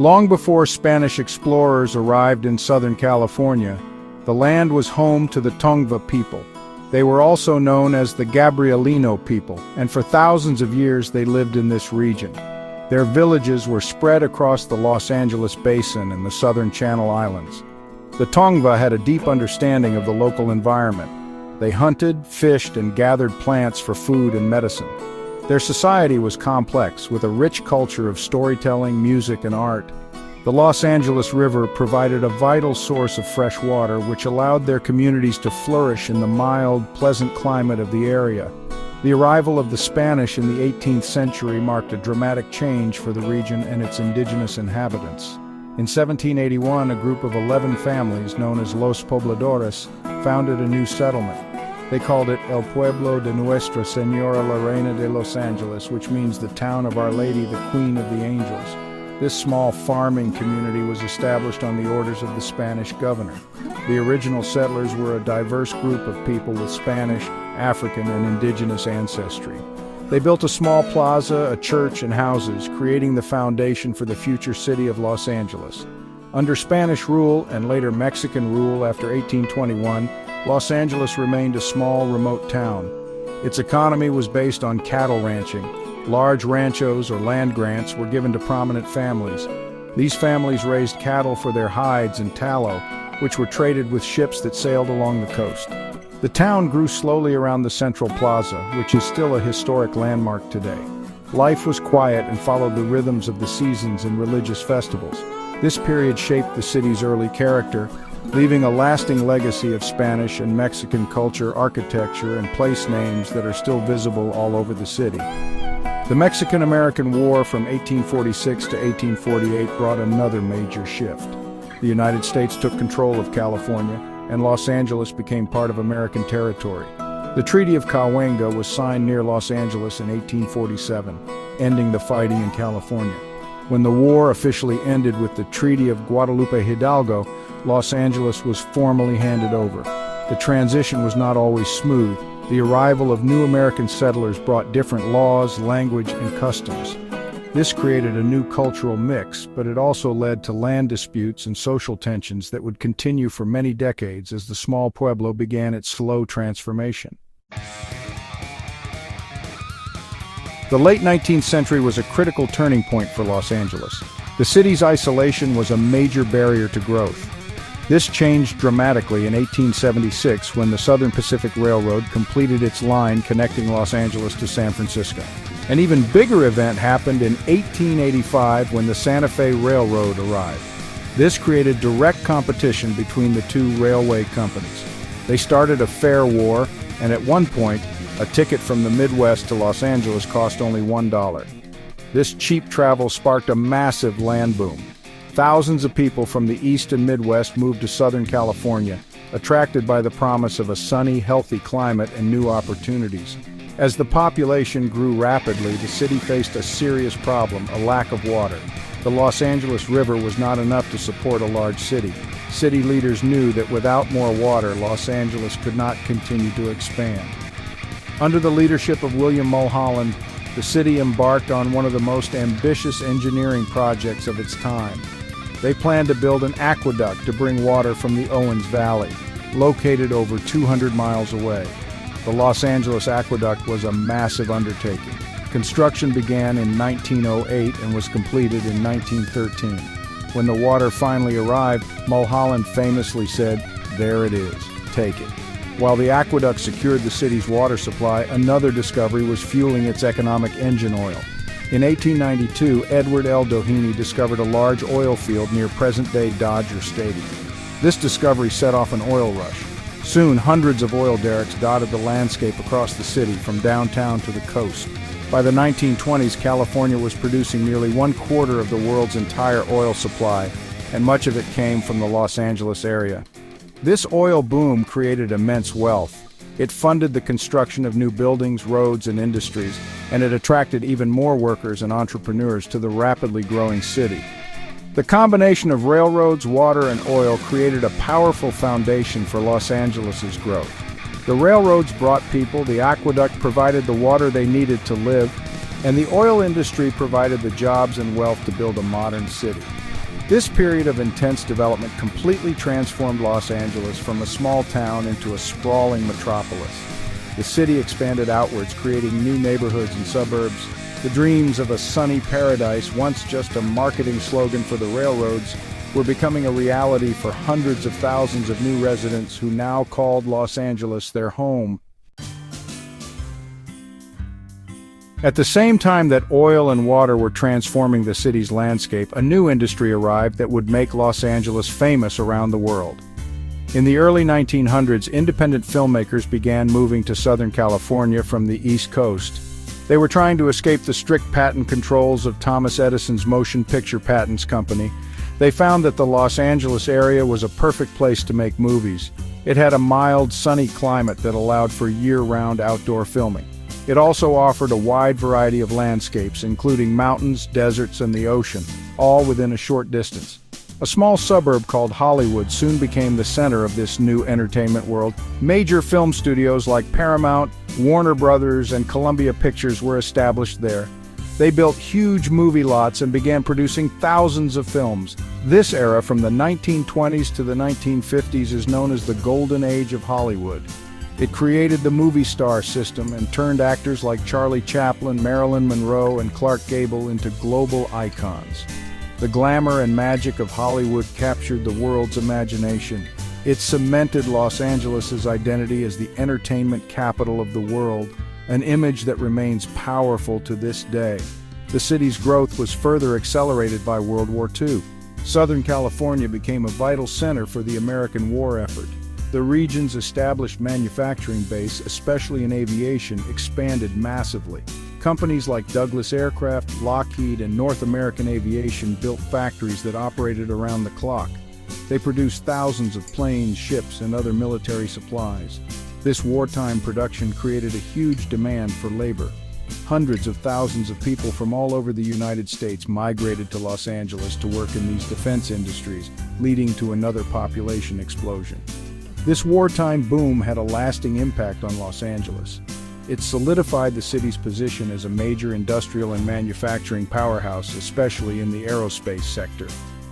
Long before Spanish explorers arrived in Southern California, the land was home to the Tongva people. They were also known as the Gabrielino people, and for thousands of years they lived in this region. Their villages were spread across the Los Angeles Basin and the southern Channel Islands. The Tongva had a deep understanding of the local environment. They hunted, fished, and gathered plants for food and medicine. Their society was complex, with a rich culture of storytelling, music, and art. The Los Angeles River provided a vital source of fresh water, which allowed their communities to flourish in the mild, pleasant climate of the area. The arrival of the Spanish in the 18th century marked a dramatic change for the region and its indigenous inhabitants. In 1781, a group of 11 families, known as Los Pobladores, founded a new settlement. They called it El Pueblo de Nuestra Señora la Reina de Los Angeles, which means the town of Our Lady, the Queen of the Angels. This small farming community was established on the orders of the Spanish governor. The original settlers were a diverse group of people with Spanish, African, and indigenous ancestry. They built a small plaza, a church, and houses, creating the foundation for the future city of Los Angeles. Under Spanish rule and later Mexican rule after 1821, Los Angeles remained a small, remote town. Its economy was based on cattle ranching. Large ranchos or land grants were given to prominent families. These families raised cattle for their hides and tallow, which were traded with ships that sailed along the coast. The town grew slowly around the Central Plaza, which is still a historic landmark today. Life was quiet and followed the rhythms of the seasons and religious festivals. This period shaped the city's early character, leaving a lasting legacy of Spanish and Mexican culture, architecture, and place names that are still visible all over the city. The Mexican-American War from 1846 to 1848 brought another major shift. The United States took control of California, and Los Angeles became part of American territory. The Treaty of Cahuenga was signed near Los Angeles in 1847, ending the fighting in California. When the war officially ended with the Treaty of Guadalupe Hidalgo, Los Angeles was formally handed over. The transition was not always smooth. The arrival of new American settlers brought different laws, language, and customs. This created a new cultural mix, but it also led to land disputes and social tensions that would continue for many decades as the small pueblo began its slow transformation. The late 19th century was a critical turning point for Los Angeles. The city's isolation was a major barrier to growth. This changed dramatically in 1876 when the Southern Pacific Railroad completed its line connecting Los Angeles to San Francisco. An even bigger event happened in 1885 when the Santa Fe Railroad arrived. This created direct competition between the two railway companies. They started a fare war, and at one point, a ticket from the Midwest to Los Angeles cost only $1. This cheap travel sparked a massive land boom. Thousands of people from the East and Midwest moved to Southern California, attracted by the promise of a sunny, healthy climate and new opportunities. As the population grew rapidly, the city faced a serious problem, a lack of water. The Los Angeles River was not enough to support a large city. City leaders knew that without more water, Los Angeles could not continue to expand. Under the leadership of William Mulholland, the city embarked on one of the most ambitious engineering projects of its time. They planned to build an aqueduct to bring water from the Owens Valley, located over 200 miles away. The Los Angeles Aqueduct was a massive undertaking. Construction began in 1908 and was completed in 1913. When the water finally arrived, Mulholland famously said, "There it is, take it." While the aqueduct secured the city's water supply, another discovery was fueling its economic engine oil. In 1892, Edward L. Doheny discovered a large oil field near present-day Dodger Stadium. This discovery set off an oil rush. Soon, hundreds of oil derricks dotted the landscape across the city, from downtown to the coast. By the 1920s, California was producing nearly 1/4 of the world's entire oil supply, and much of it came from the Los Angeles area. This oil boom created immense wealth. It funded the construction of new buildings, roads, and industries, and it attracted even more workers and entrepreneurs to the rapidly growing city. The combination of railroads, water, and oil created a powerful foundation for Los Angeles's growth. The railroads brought people, the aqueduct provided the water they needed to live, and the oil industry provided the jobs and wealth to build a modern city. This period of intense development completely transformed Los Angeles from a small town into a sprawling metropolis. The city expanded outwards, creating new neighborhoods and suburbs. The dreams of a sunny paradise, once just a marketing slogan for the railroads, were becoming a reality for hundreds of thousands of new residents who now called Los Angeles their home. At the same time that oil and water were transforming the city's landscape, a new industry arrived that would make Los Angeles famous around the world. In the early 1900s, independent filmmakers began moving to Southern California from the East Coast. They were trying to escape the strict patent controls of Thomas Edison's Motion Picture Patents Company. They found that the Los Angeles area was a perfect place to make movies. It had a mild, sunny climate that allowed for year-round outdoor filming. It also offered a wide variety of landscapes, including mountains, deserts, and the ocean, all within a short distance. A small suburb called Hollywood soon became the center of this new entertainment world. Major film studios like Paramount, Warner Brothers, and Columbia Pictures were established there. They built huge movie lots and began producing thousands of films. This era, from the 1920s to the 1950s, is known as the Golden Age of Hollywood. It created the movie star system and turned actors like Charlie Chaplin, Marilyn Monroe, and Clark Gable into global icons. The glamour and magic of Hollywood captured the world's imagination. It cemented Los Angeles' identity as the entertainment capital of the world, an image that remains powerful to this day. The city's growth was further accelerated by World War II. Southern California became a vital center for the American war effort. The region's established manufacturing base, especially in aviation, expanded massively. Companies like Douglas Aircraft, Lockheed, and North American Aviation built factories that operated around the clock. They produced thousands of planes, ships, and other military supplies. This wartime production created a huge demand for labor. Hundreds of thousands of people from all over the United States migrated to Los Angeles to work in these defense industries, leading to another population explosion. This wartime boom had a lasting impact on Los Angeles. It solidified the city's position as a major industrial and manufacturing powerhouse, especially in the aerospace sector.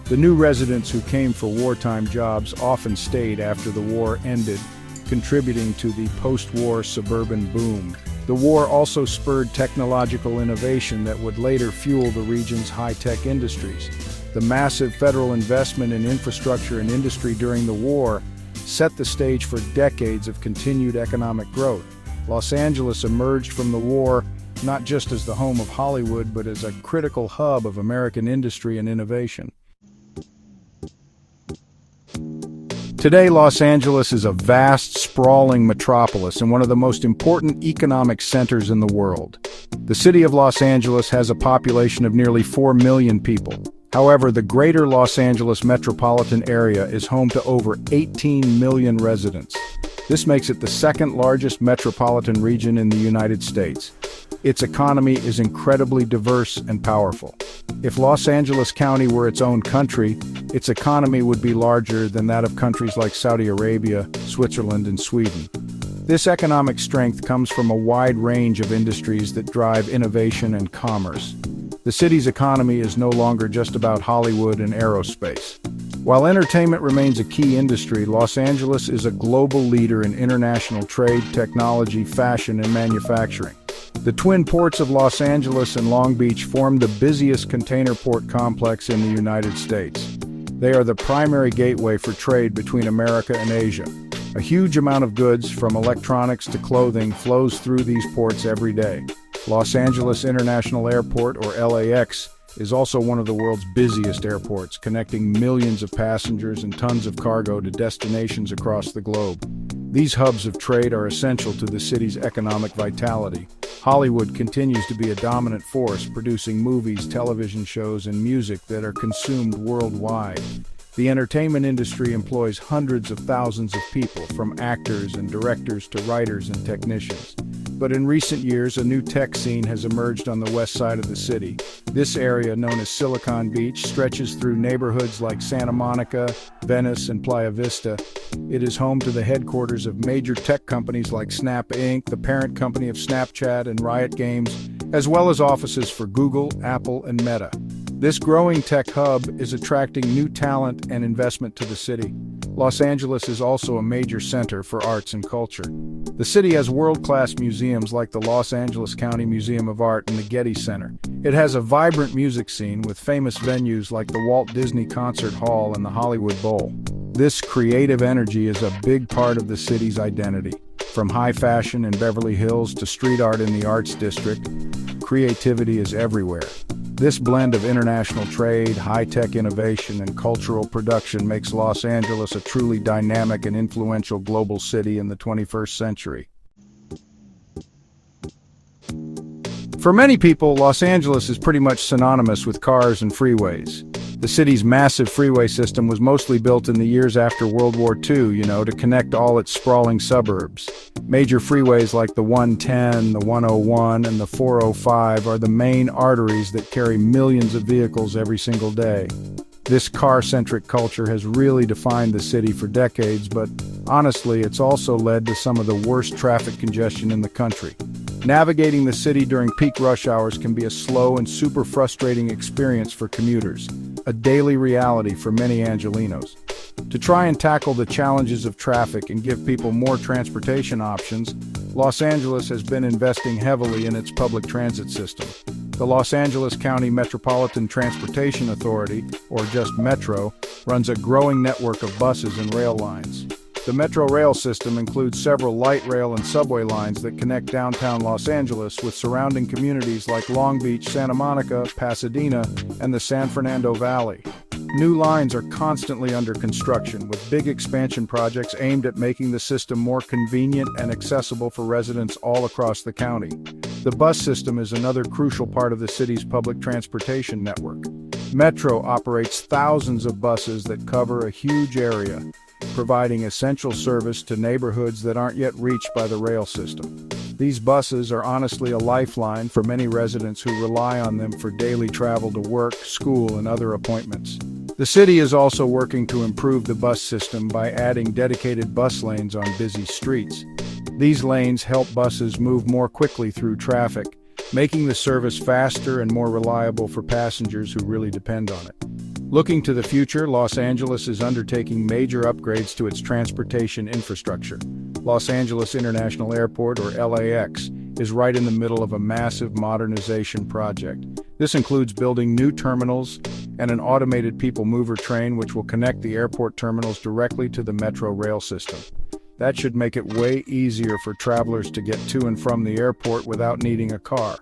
The new residents who came for wartime jobs often stayed after the war ended, contributing to the post-war suburban boom. The war also spurred technological innovation that would later fuel the region's high-tech industries. The massive federal investment in infrastructure and industry during the war set the stage for decades of continued economic growth. Los Angeles emerged from the war not just as the home of Hollywood, but as a critical hub of American industry and innovation. Today, Los Angeles is a vast, sprawling metropolis and one of the most important economic centers in the world. The city of Los Angeles has a population of nearly 4 million people. However, the greater Los Angeles metropolitan area is home to over 18 million residents. This makes it the second largest metropolitan region in the United States. Its economy is incredibly diverse and powerful. If Los Angeles County were its own country, its economy would be larger than that of countries like Saudi Arabia, Switzerland, and Sweden. This economic strength comes from a wide range of industries that drive innovation and commerce. The city's economy is no longer just about Hollywood and aerospace. While entertainment remains a key industry, Los Angeles is a global leader in international trade, technology, fashion, and manufacturing. The twin ports of Los Angeles and Long Beach form the busiest container port complex in the United States. They are the primary gateway for trade between America and Asia. A huge amount of goods, from electronics to clothing, flows through these ports every day. Los Angeles International Airport, or LAX, is also one of the world's busiest airports, connecting millions of passengers and tons of cargo to destinations across the globe. These hubs of trade are essential to the city's economic vitality. Hollywood continues to be a dominant force, producing movies, television shows, and music that are consumed worldwide. The entertainment industry employs hundreds of thousands of people, from actors and directors to writers and technicians. But in recent years, a new tech scene has emerged on the west side of the city. This area, known as Silicon Beach, stretches through neighborhoods like Santa Monica, Venice, and Playa Vista. It is home to the headquarters of major tech companies like Snap Inc., the parent company of Snapchat and Riot Games, as well as offices for Google, Apple, and Meta. This growing tech hub is attracting new talent and investment to the city. Los Angeles is also a major center for arts and culture. The city has world-class museums like the Los Angeles County Museum of Art and the Getty Center. It has a vibrant music scene with famous venues like the Walt Disney Concert Hall and the Hollywood Bowl. This creative energy is a big part of the city's identity. From high fashion in Beverly Hills to street art in the Arts District, creativity is everywhere. This blend of international trade, high-tech innovation, and cultural production makes Los Angeles a truly dynamic and influential global city in the 21st century. For many people, Los Angeles is pretty much synonymous with cars and freeways. The city's massive freeway system was mostly built in the years after World War II, to connect all its sprawling suburbs. Major freeways like the 110, the 101, and the 405 are the main arteries that carry millions of vehicles every single day. This car-centric culture has really defined the city for decades, but honestly, it's also led to some of the worst traffic congestion in the country. Navigating the city during peak rush hours can be a slow and super frustrating experience for commuters, a daily reality for many Angelenos. To try and tackle the challenges of traffic and give people more transportation options, Los Angeles has been investing heavily in its public transit system. The Los Angeles County Metropolitan Transportation Authority, or just Metro, runs a growing network of buses and rail lines. The Metro rail system includes several light rail and subway lines that connect downtown Los Angeles with surrounding communities like Long Beach, Santa Monica, Pasadena, and the San Fernando Valley. New lines are constantly under construction, with big expansion projects aimed at making the system more convenient and accessible for residents all across the county. The bus system is another crucial part of the city's public transportation network. Metro operates thousands of buses that cover a huge area, providing essential service to neighborhoods that aren't yet reached by the rail system. These buses are honestly a lifeline for many residents who rely on them for daily travel to work, school, and other appointments. The city is also working to improve the bus system by adding dedicated bus lanes on busy streets. These lanes help buses move more quickly through traffic, making the service faster and more reliable for passengers who really depend on it. Looking to the future, Los Angeles is undertaking major upgrades to its transportation infrastructure. Los Angeles International Airport, or LAX, is right in the middle of a massive modernization project. This includes building new terminals and an automated people mover train which will connect the airport terminals directly to the Metro rail system. That should make it way easier for travelers to get to and from the airport without needing a car.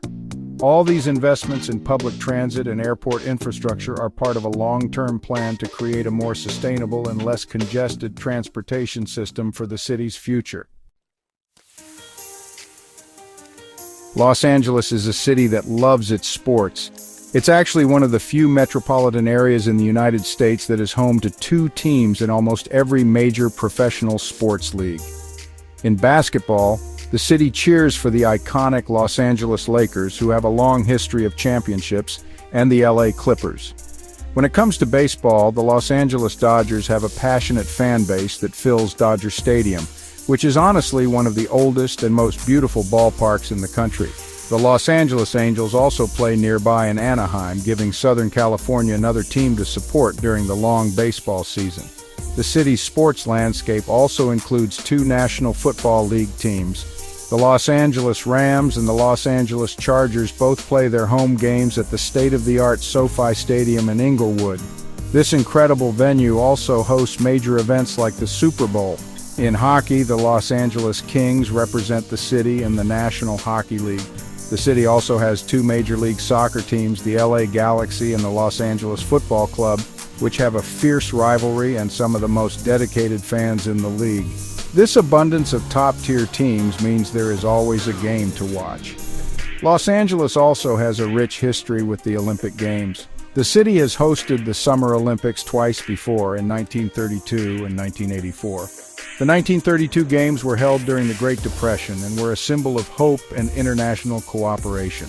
All these investments in public transit and airport infrastructure are part of a long-term plan to create a more sustainable and less congested transportation system for the city's future. Los Angeles is a city that loves its sports. It's actually one of the few metropolitan areas in the United States that is home to 2 teams in almost every major professional sports league. In basketball, the city cheers for the iconic Los Angeles Lakers, who have a long history of championships, and the LA Clippers. When it comes to baseball, the Los Angeles Dodgers have a passionate fan base that fills Dodger Stadium, which is honestly one of the oldest and most beautiful ballparks in the country. The Los Angeles Angels also play nearby in Anaheim, giving Southern California another team to support during the long baseball season. The city's sports landscape also includes 2 National Football League teams. The Los Angeles Rams and the Los Angeles Chargers both play their home games at the state-of-the-art SoFi Stadium in Inglewood. This incredible venue also hosts major events like the Super Bowl. In hockey, the Los Angeles Kings represent the city in the National Hockey League. The city also has 2 Major League Soccer teams, the LA Galaxy and the Los Angeles Football Club, which have a fierce rivalry and some of the most dedicated fans in the league. This abundance of top-tier teams means there is always a game to watch. Los Angeles also has a rich history with the Olympic Games. The city has hosted the Summer Olympics twice before, in 1932 and 1984. The 1932 Games were held during the Great Depression and were a symbol of hope and international cooperation.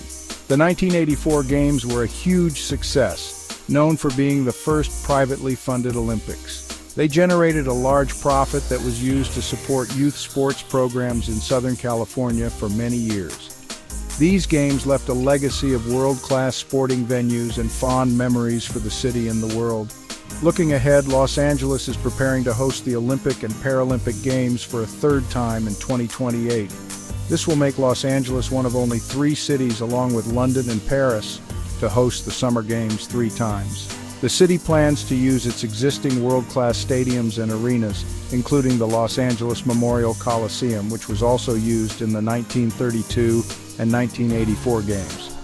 The 1984 Games were a huge success, known for being the first privately funded Olympics. They generated a large profit that was used to support youth sports programs in Southern California for many years. These games left a legacy of world-class sporting venues and fond memories for the city and the world. Looking ahead, Los Angeles is preparing to host the Olympic and Paralympic Games for a third time in 2028. This will make Los Angeles one of only 3 cities, along with London and Paris, to host the Summer Games 3 times. The city plans to use its existing world-class stadiums and arenas, including the Los Angeles Memorial Coliseum, which was also used in the 1932 and 1984 games.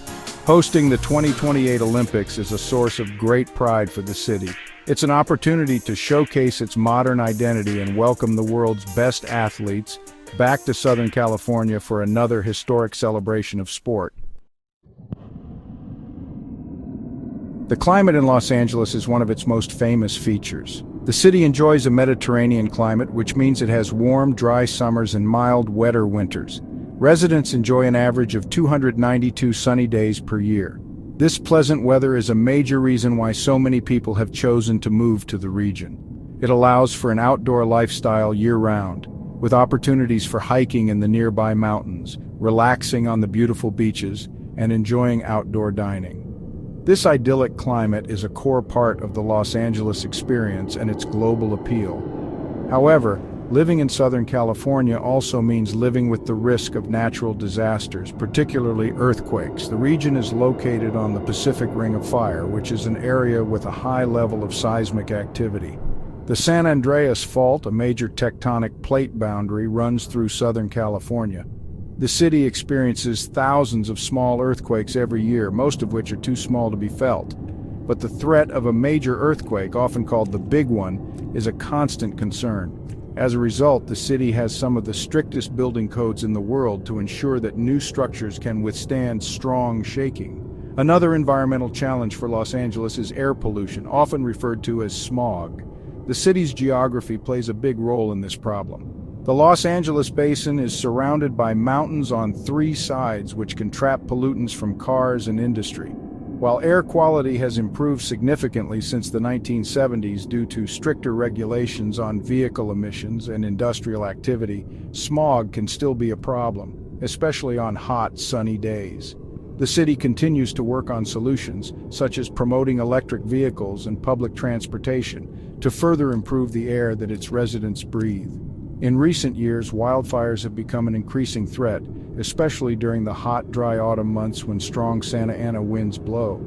Hosting the 2028 Olympics is a source of great pride for the city. It's an opportunity to showcase its modern identity and welcome the world's best athletes back to Southern California for another historic celebration of sport. The climate in Los Angeles is one of its most famous features. The city enjoys a Mediterranean climate, which means it has warm, dry summers and mild, wetter winters. Residents enjoy an average of 292 sunny days per year. This pleasant weather is a major reason why so many people have chosen to move to the region. It allows for an outdoor lifestyle year-round, with opportunities for hiking in the nearby mountains, relaxing on the beautiful beaches, and enjoying outdoor dining. This idyllic climate is a core part of the Los Angeles experience and its global appeal. However, living in Southern California also means living with the risk of natural disasters, particularly earthquakes. The region is located on the Pacific Ring of Fire, which is an area with a high level of seismic activity. The San Andreas Fault, a major tectonic plate boundary, runs through Southern California. The city experiences thousands of small earthquakes every year, most of which are too small to be felt. But the threat of a major earthquake, often called the Big One, is a constant concern. As a result, the city has some of the strictest building codes in the world to ensure that new structures can withstand strong shaking. Another environmental challenge for Los Angeles is air pollution, often referred to as smog. The city's geography plays a big role in this problem. The Los Angeles basin is surrounded by mountains on 3 sides, which can trap pollutants from cars and industry. While air quality has improved significantly since the 1970s due to stricter regulations on vehicle emissions and industrial activity, smog can still be a problem, especially on hot, sunny days. The city continues to work on solutions, such as promoting electric vehicles and public transportation, to further improve the air that its residents breathe. In recent years, wildfires have become an increasing threat, especially during the hot, dry autumn months when strong Santa Ana winds blow.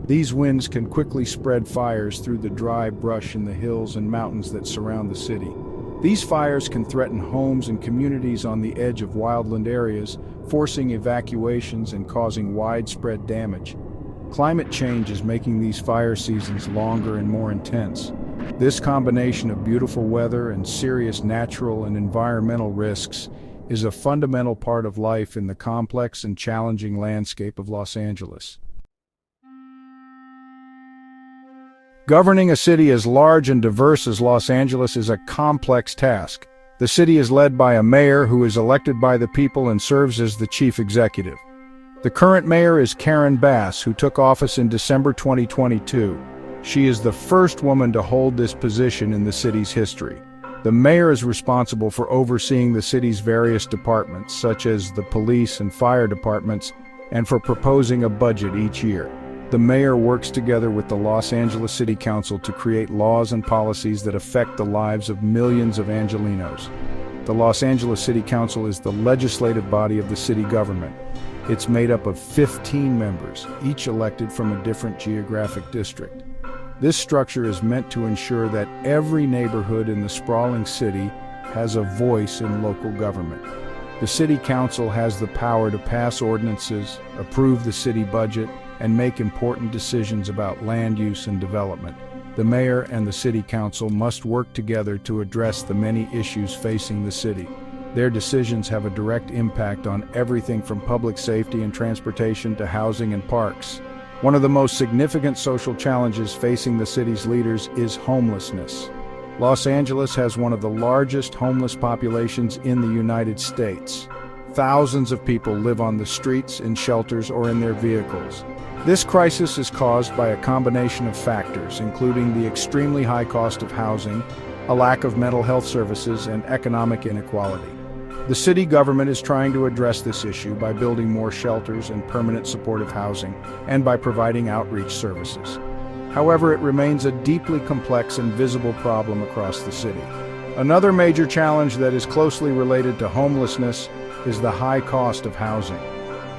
These winds can quickly spread fires through the dry brush in the hills and mountains that surround the city. These fires can threaten homes and communities on the edge of wildland areas, forcing evacuations and causing widespread damage. Climate change is making these fire seasons longer and more intense. This combination of beautiful weather and serious natural and environmental risks is a fundamental part of life in the complex and challenging landscape of Los Angeles. Governing a city as large and diverse as Los Angeles is a complex task. The city is led by a mayor who is elected by the people and serves as the chief executive. The current mayor is Karen Bass, who took office in December 2022. She is the first woman to hold this position in the city's history. The mayor is responsible for overseeing the city's various departments, such as the police and fire departments, and for proposing a budget each year. The mayor works together with the Los Angeles City Council to create laws and policies that affect the lives of millions of Angelenos. The Los Angeles City Council is the legislative body of the city government. It's made up of 15 members, each elected from a different geographic district. This structure is meant to ensure that every neighborhood in the sprawling city has a voice in local government. The City Council has the power to pass ordinances, approve the city budget, and make important decisions about land use and development. The mayor and the City Council must work together to address the many issues facing the city. Their decisions have a direct impact on everything from public safety and transportation to housing and parks. One of the most significant social challenges facing the city's leaders is homelessness. Los Angeles has one of the largest homeless populations in the United States. Thousands of people live on the streets, in shelters, or in their vehicles. This crisis is caused by a combination of factors, including the extremely high cost of housing, a lack of mental health services, and economic inequality. The city government is trying to address this issue by building more shelters and permanent supportive housing, and by providing outreach services. However, it remains a deeply complex and visible problem across the city. Another major challenge that is closely related to homelessness is the high cost of housing.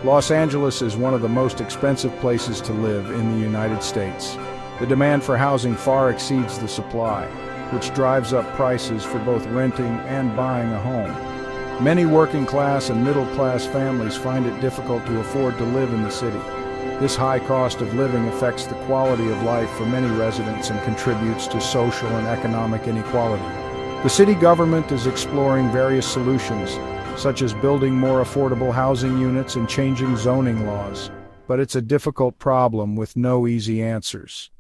Los Angeles is one of the most expensive places to live in the United States. The demand for housing far exceeds the supply, which drives up prices for both renting and buying a home. Many working-class and middle-class families find it difficult to afford to live in the city. This high cost of living affects the quality of life for many residents and contributes to social and economic inequality. The city government is exploring various solutions, such as building more affordable housing units and changing zoning laws. But it's a difficult problem with no easy answers.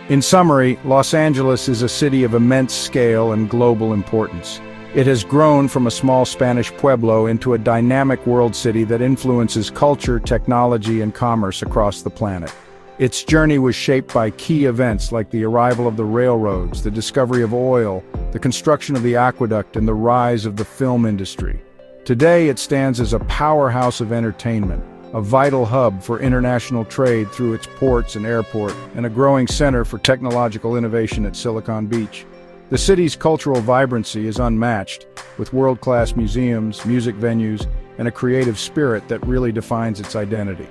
In summary, Los Angeles is a city of immense scale and global importance. It has grown from a small Spanish pueblo into a dynamic world city that influences culture, technology, and commerce across the planet. Its journey was shaped by key events like the arrival of the railroads, the discovery of oil, the construction of the aqueduct, and the rise of the film industry. Today, it stands as a powerhouse of entertainment, a vital hub for international trade through its ports and airport, and a growing center for technological innovation at Silicon Beach. The city's cultural vibrancy is unmatched, with world-class museums, music venues, and a creative spirit that really defines its identity.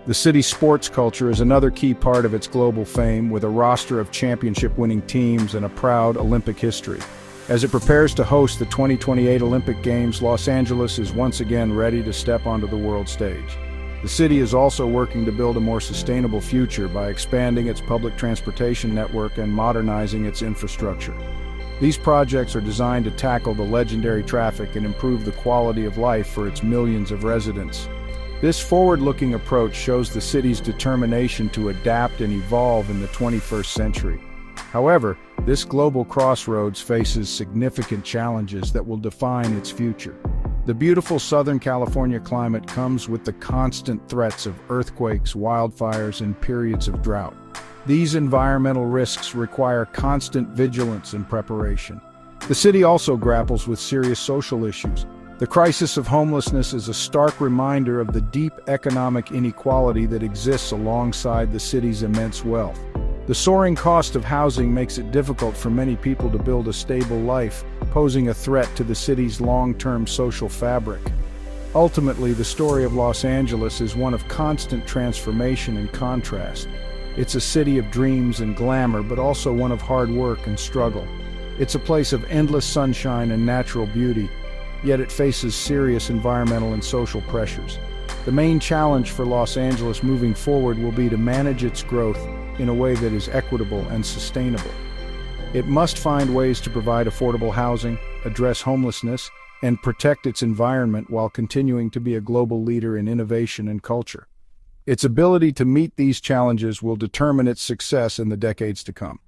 The city's sports culture is another key part of its global fame, with a roster of championship-winning teams and a proud Olympic history. As it prepares to host the 2028 Olympic Games, Los Angeles is once again ready to step onto the world stage. The city is also working to build a more sustainable future by expanding its public transportation network and modernizing its infrastructure. These projects are designed to tackle the legendary traffic and improve the quality of life for its millions of residents. This forward-looking approach shows the city's determination to adapt and evolve in the 21st century. However, this global crossroads faces significant challenges that will define its future. The beautiful Southern California climate comes with the constant threats of earthquakes, wildfires, and periods of drought. These environmental risks require constant vigilance and preparation. The city also grapples with serious social issues. The crisis of homelessness is a stark reminder of the deep economic inequality that exists alongside the city's immense wealth. The soaring cost of housing makes it difficult for many people to build a stable life, posing a threat to the city's long-term social fabric. Ultimately, the story of Los Angeles is one of constant transformation and contrast. It's a city of dreams and glamour, but also one of hard work and struggle. It's a place of endless sunshine and natural beauty, yet it faces serious environmental and social pressures. The main challenge for Los Angeles moving forward will be to manage its growth in a way that is equitable and sustainable. It must find ways to provide affordable housing, address homelessness, and protect its environment while continuing to be a global leader in innovation and culture. Its ability to meet these challenges will determine its success in the decades to come.